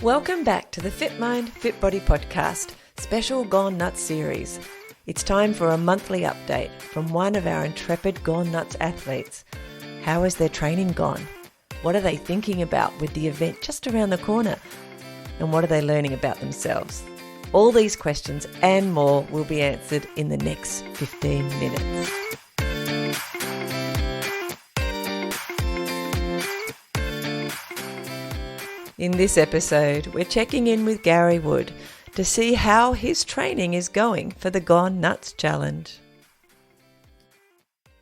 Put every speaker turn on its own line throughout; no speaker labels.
Welcome back to the Fit Mind, Fit Body podcast, special Gone Nuts series. It's time for a monthly update from one of our intrepid Gone Nuts athletes. How has their training gone? What are they thinking about with the event just around the corner? And what are they learning about themselves? All these questions and more will be answered in the next 15 minutes. In this episode, we're checking in with Garry Wood to see how his training is going for the Gone Nuts Challenge.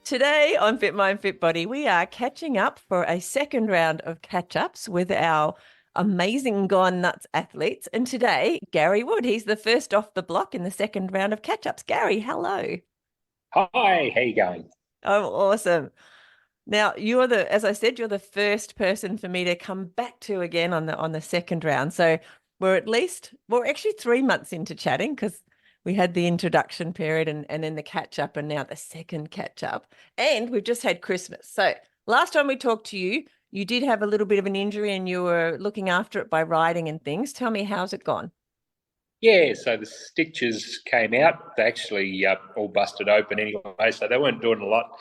Today on Fit Mind, Fit Body, we are catching up for a second round of catch-ups with our amazing Gone Nuts athletes. And today, Garry Wood, he's the first off the block in the second round of catch-ups. Garry, hello.
Hi, how you going?
Oh, awesome. Now, as I said, you're the first person for me to come back to again on the second round. So we're actually 3 months into chatting because we had the introduction period and then the catch up and now the second catch up. And we've just had Christmas. So last time we talked to you, you did have a little bit of an injury and you were looking after it by riding and things. Tell me, how's it gone?
Yeah, so the stitches came out. They actually all busted open anyway, so they weren't doing a lot.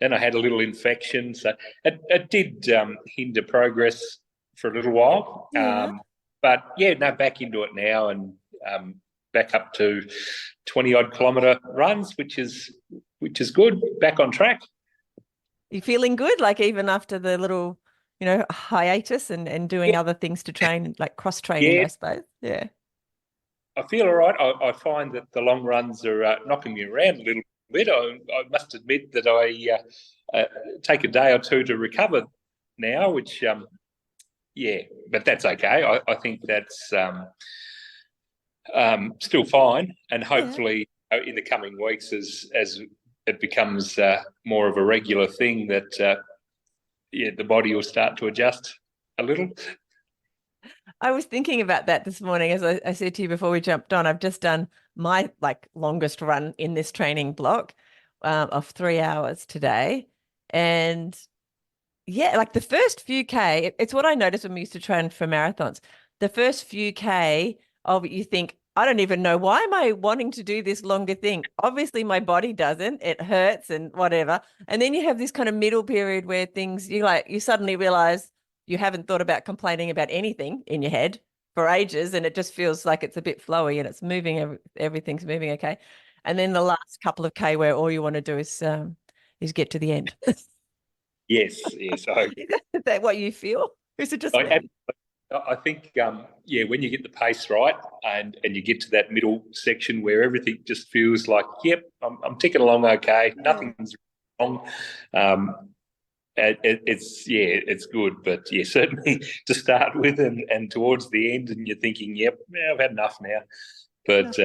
Then I had a little infection, so it did hinder progress for a little while.
Yeah.
But yeah, no, back into it now and back up to 20-odd kilometre runs, which is good. Back on track.
You feeling good? Like even after the little, hiatus and doing other things to train, like cross training, I suppose. Yeah.
I feel all right. I find that the long runs are knocking me around a little bit. I must admit that I take a day or two to recover now, which, but that's okay. I think that's still fine. And hopefully in the coming weeks, as it becomes more of a regular thing, that, the body will start to adjust a little.
I was thinking about that this morning, as I said to you before we jumped on. I've just done my longest run in this training block of 3 hours today. And yeah, the first few K, it's what I noticed when we used to train for marathons. The first few K of it, you think, I don't even know, why am I wanting to do this longer thing? Obviously my body doesn't, it hurts and whatever. And then you have this kind of middle period where you suddenly realize you haven't thought about complaining about anything in your head for ages, and it just feels like it's a bit flowy and it's moving, everything's moving okay. And then the last couple of K where all you want to do is get to the end.
Yes.
Is that what you feel? Is it just
I think, when you get the pace right and you get to that middle section where everything just feels like, yep, I'm ticking along okay, nothing's wrong. It's good, but certainly to start with and towards the end, and you're thinking, yep, I've had enough now. But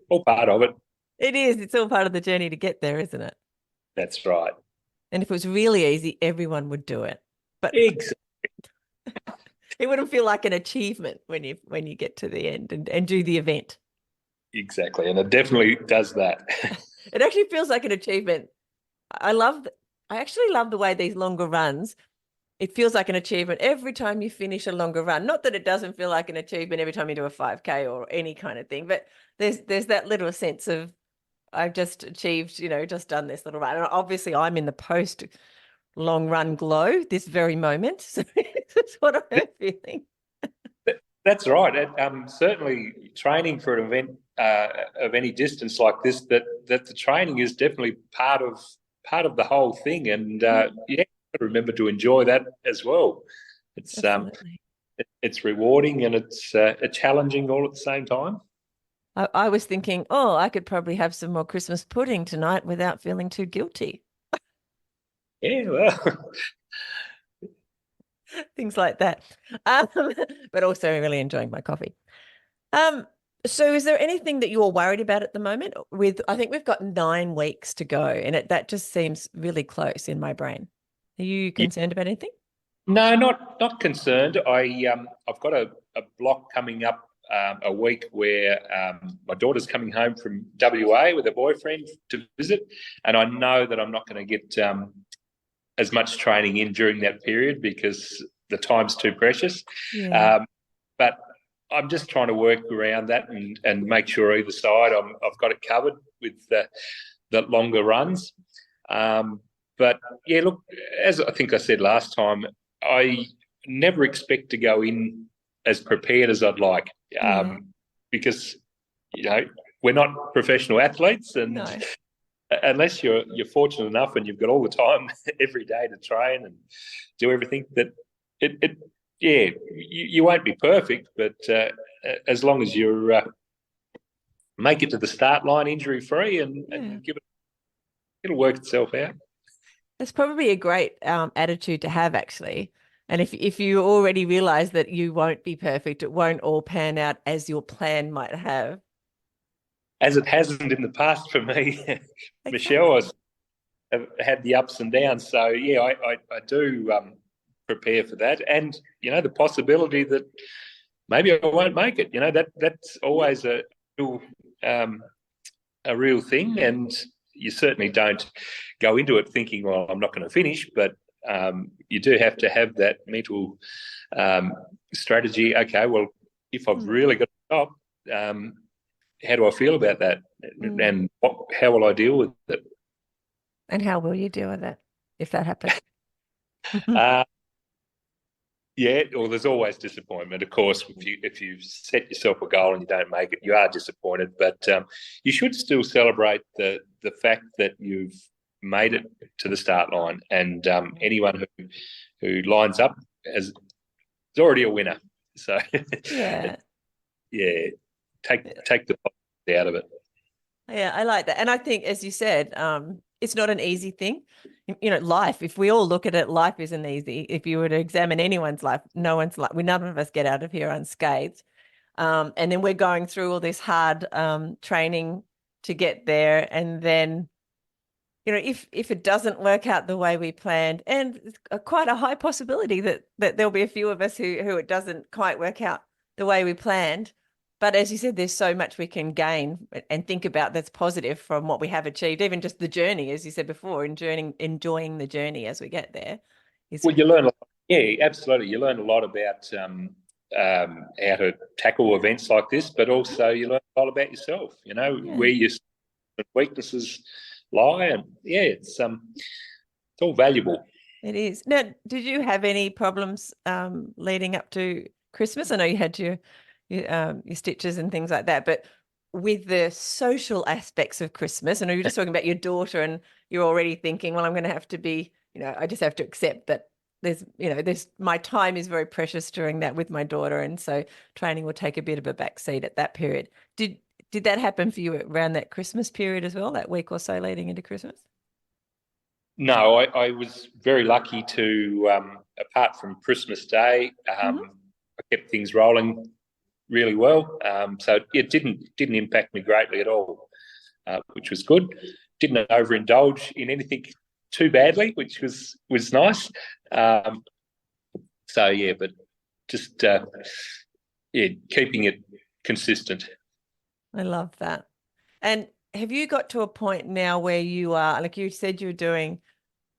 all part of it.
It is. It's all part of the journey to get there, isn't it?
That's right.
And if it was really easy, everyone would do it. But
exactly.
It wouldn't feel like an achievement when you get to the end and do the event.
Exactly, and it definitely does that.
It actually feels like an achievement. I actually love the way these longer runs, it feels like an achievement every time you finish a longer run. Not that it doesn't feel like an achievement every time you do a 5K or any kind of thing, but there's that little sense of I've just achieved, just done this little run. And obviously I'm in the post long run glow this very moment. So that's what I'm feeling.
That's right. Certainly training for an event of any distance like this, that the training is definitely part of the whole thing. And remember to enjoy that as well. It's it's rewarding and it's challenging all at the same time.
I was thinking, I could probably have some more Christmas pudding tonight without feeling too guilty.
Yeah, well.
Things like that. But also really enjoying my coffee. So is there anything that you're worried about at the moment? I think we've got 9 weeks to go, and that just seems really close in my brain. Are you concerned about anything?
No, not concerned. I've got a block coming up a week where my daughter's coming home from WA with her boyfriend to visit, and I know that I'm not going to get as much training in during that period because the time's too precious.
Yeah.
But I'm just trying to work around that and make sure either side I've got it covered with the longer runs. But yeah, look, as I think I said last time, I never expect to go in as prepared as I'd like, because we're not professional athletes, and
No.
unless you're fortunate enough and you've got all the time every day to train and do everything, that you won't be perfect, but as long as you make it to the start line injury free and it'll work itself out.
That's probably a great attitude to have, actually. And if you already realize that you won't be perfect, it won't all pan out as your plan might have.
As it hasn't in the past for me,
Exactly.
Michelle, I've had the ups and downs. So yeah, I do prepare for that, and the possibility that maybe I won't make it. That's always um, a real thing, and you certainly don't go into it thinking, well, I'm not going to finish, but you do have to have that mental strategy. Okay, well, if I've really got to stop, how do I feel about that, and how will I deal with it?
And how will you deal with it if that happens?
Uh, Yeah, well, there's always disappointment. Of course, if you set yourself a goal and you don't make it, you are disappointed. But you should still celebrate the fact that you've made it to the start line, and anyone who lines up is already a winner. So
Yeah.
yeah, take the positive out of it.
Yeah, I like that. And I think, as you said, it's not an easy thing. Life, if we all look at it, life isn't easy. If you were to examine anyone's life, no one's like, none of us get out of here unscathed. And then we're going through all this hard training to get there. And then, if it doesn't work out the way we planned, and it's quite a high possibility that there'll be a few of us who it doesn't quite work out the way we planned. But as you said, there's so much we can gain and think about that's positive from what we have achieved, even just the journey, as you said before, enjoying the journey as we get there.
Well, you learn a lot. Yeah, absolutely. You learn a lot about how to tackle events like this, but also you learn a lot about yourself. Where your weaknesses lie, and yeah, it's all valuable.
It is. Now, did you have any problems leading up to Christmas? I know you had your stitches and things like that, but with the social aspects of Christmas, I know you're just talking about your daughter, and you're already thinking, well, I'm going to have to be, I just have to accept that there's my time is very precious during that with my daughter, and so training will take a bit of a back seat at that period. Did that happen for you around that Christmas period as well, that week or so leading into Christmas?
No, I was very lucky to, apart from Christmas Day, I kept things rolling really well. So it didn't impact me greatly at all, which was good. Didn't overindulge in anything too badly, which was nice. So yeah, but just keeping it consistent.
I love that. And have you got to a point now where you are, like you said, you're doing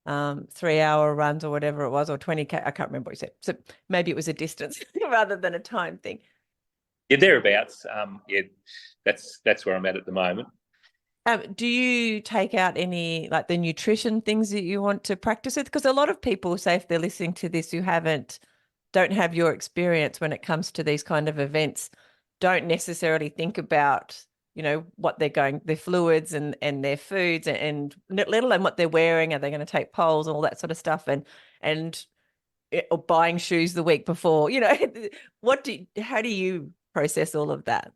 3-hour runs or whatever it was, or 20K? I can't remember what you said. So maybe it was a distance rather than a time thing.
Yeah, thereabouts. Yeah, that's where I'm at the moment.
Do you take out any like the nutrition things that you want to practice with? Because a lot of people say, if they're listening to this who don't have your experience when it comes to these kind of events, don't necessarily think about, what they're going, their fluids and their foods, and let alone what they're wearing. Are they going to take polls and all that sort of stuff? And or buying shoes the week before, how do you process all of that?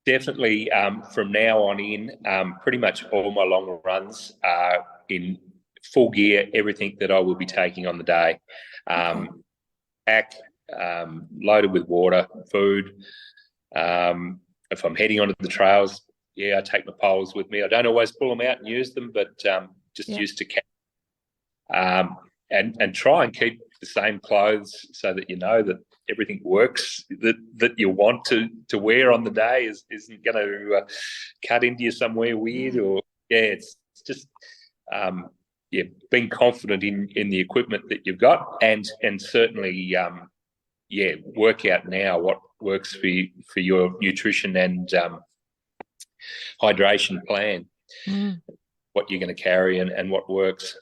Definitely, from now on in, pretty much all my long runs are in full gear, everything that I will be taking on the day. Pack, loaded with water, food. If I'm heading onto the trails, yeah, I take my poles with me. I don't always pull them out and use them, but just used to carry. And try and keep the same clothes so that that everything works that you want to wear on the day isn't going to cut into you somewhere weird, or it's just yeah, being confident in the equipment that you've got, and certainly yeah, work out now what works for your nutrition and hydration plan, what you're going to carry and what works.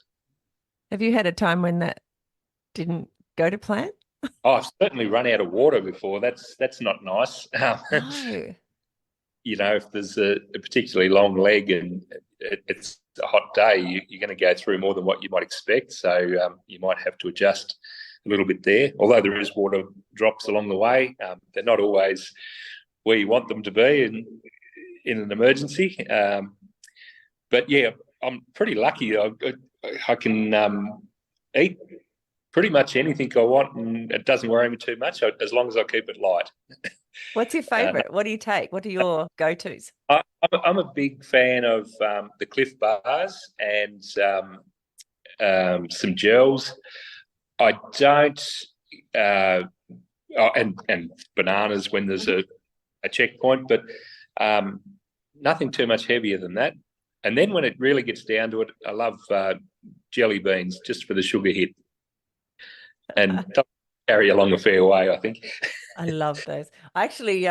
Have you had a time when that didn't go to plan?
Oh, I've certainly run out of water before. That's not nice.
No.
You know, if there's a particularly long leg and it's a hot day, you're going to go through more than what you might expect. So you might have to adjust a little bit there. Although there is water drops along the way, they're not always where you want them to be in an emergency. But yeah, I'm pretty lucky. I can eat pretty much anything I want, and it doesn't worry me too much as long as I keep it light.
What's your favorite? What do you take? What are your go-tos?
I'm a big fan of the Cliff Bars and some gels. I don't, and bananas when there's a checkpoint, but nothing too much heavier than that. And then when it really gets down to it, I love jelly beans just for the sugar hit, and carry along a fair way, I think.
I love those. I actually,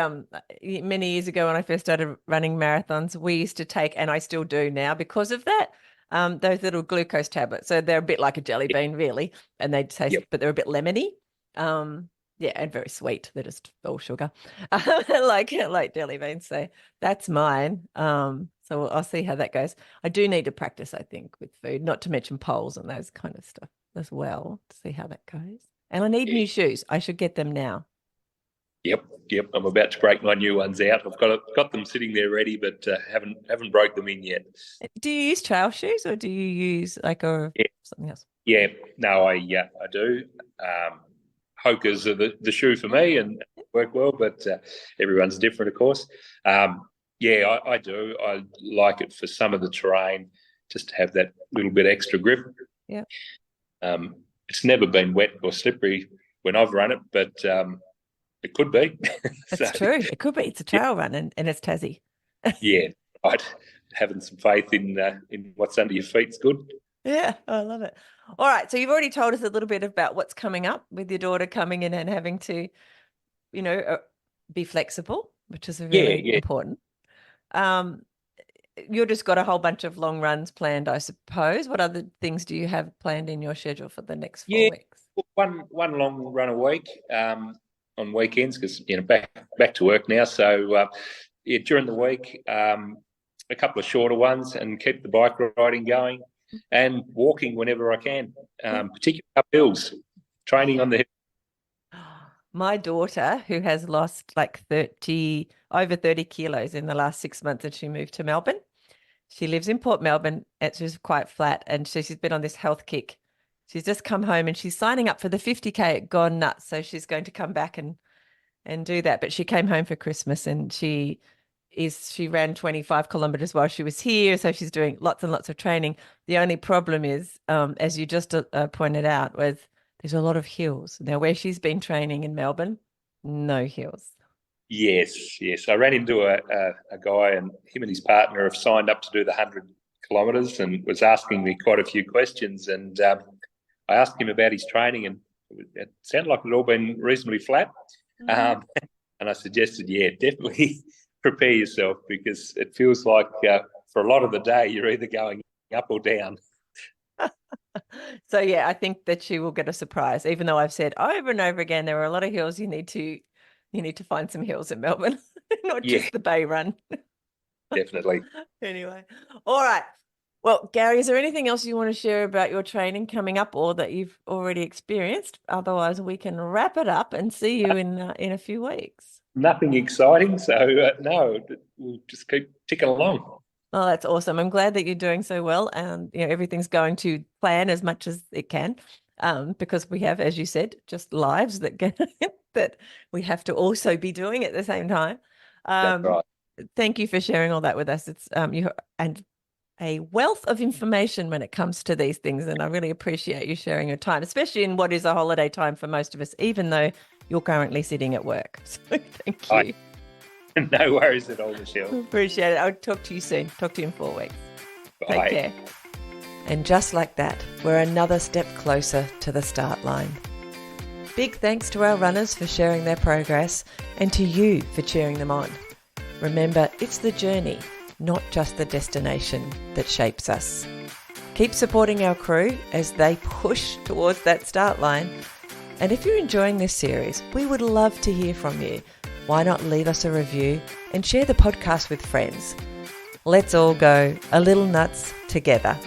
many years ago when I first started running marathons, we used to take, and I still do now because of that, those little glucose tablets. So they're a bit like a jelly bean, really, and they taste, but they're a bit lemony. Yeah, and very sweet. They're just all sugar, like jelly beans. So that's mine. So I'll see how that goes. I do need to practice, I think, with food, not to mention poles and those kind of stuff as well, to see how that goes. And I need new shoes. I should get them now.
Yep. I'm about to break my new ones out. I've got them sitting there ready, but haven't broke them in yet.
Do you use trail shoes or do you use like something else?
Yeah, no, I do. Hokers are the shoe for me and work well, but everyone's different, of course. Yeah, I do. I like it for some of the terrain, just to have that little bit extra grip.
Yeah.
It's never been wet or slippery when I've run it, but it could be.
That's true. It could be. It's a trail run and it's Tassie.
Yeah, right. Having some faith in what's under your feet's good.
Yeah, I love it. All right. So you've already told us a little bit about what's coming up with your daughter coming in and having to, be flexible, which is really important. You've just got a whole bunch of long runs planned, I suppose. What other things do you have planned in your schedule for the next 4 weeks?
One long run a week on weekends because back to work now. So during the week, a couple of shorter ones and keep the bike riding going and walking whenever I can, particularly up hills, training on the hills.
My daughter, who has lost like over 30 kilos in the last 6 months, and she moved to Melbourne. She lives in Port Melbourne. It's just quite flat, and she's been on this health kick. She's just come home and she's signing up for the 50K at Gone Nuts. So she's going to come back and do that. But she came home for Christmas and she ran 25 kilometres while she was here. So she's doing lots and lots of training. The only problem is, as you just pointed out, there's a lot of hills. Now, where she's been training in Melbourne, no hills.
Yes. I ran into a guy, and him and his partner have signed up to do the 100 kilometres and was asking me quite a few questions. And I asked him about his training, and it sounded like it had all been reasonably flat. Mm-hmm. And I suggested, definitely prepare yourself, because it feels like for a lot of the day you're either going up or down.
So I think that she will get a surprise, even though I've said over and over again there are a lot of hills. You need to find some hills in Melbourne, not just the Bay Run.
Definitely.
Anyway, all right. Well, Garry, is there anything else you want to share about your training coming up or that you've already experienced? Otherwise, we can wrap it up and see you in a few weeks.
Nothing exciting, so no, we'll just keep ticking along.
Oh, that's awesome. I'm glad that you're doing so well, and everything's going to plan as much as it can, because we have, as you said, just lives that that we have to also be doing at the same time.
That's right.
Thank you for sharing all that with us. It's and a wealth of information when it comes to these things, and I really appreciate you sharing your time, especially in what is a holiday time for most of us, even though you're currently sitting at work. So thank you.
No worries at all, Michelle.
Appreciate it. I'll talk to you soon. Talk to you in 4 weeks.
Bye.
Take care. And just like that, we're another step closer to the start line. Big thanks to our runners for sharing their progress and to you for cheering them on. Remember, it's the journey, not just the destination, that shapes us. Keep supporting our crew as they push towards that start line. And if you're enjoying this series, we would love to hear from you. Why not leave us a review and share the podcast with friends? Let's all go a little nuts together.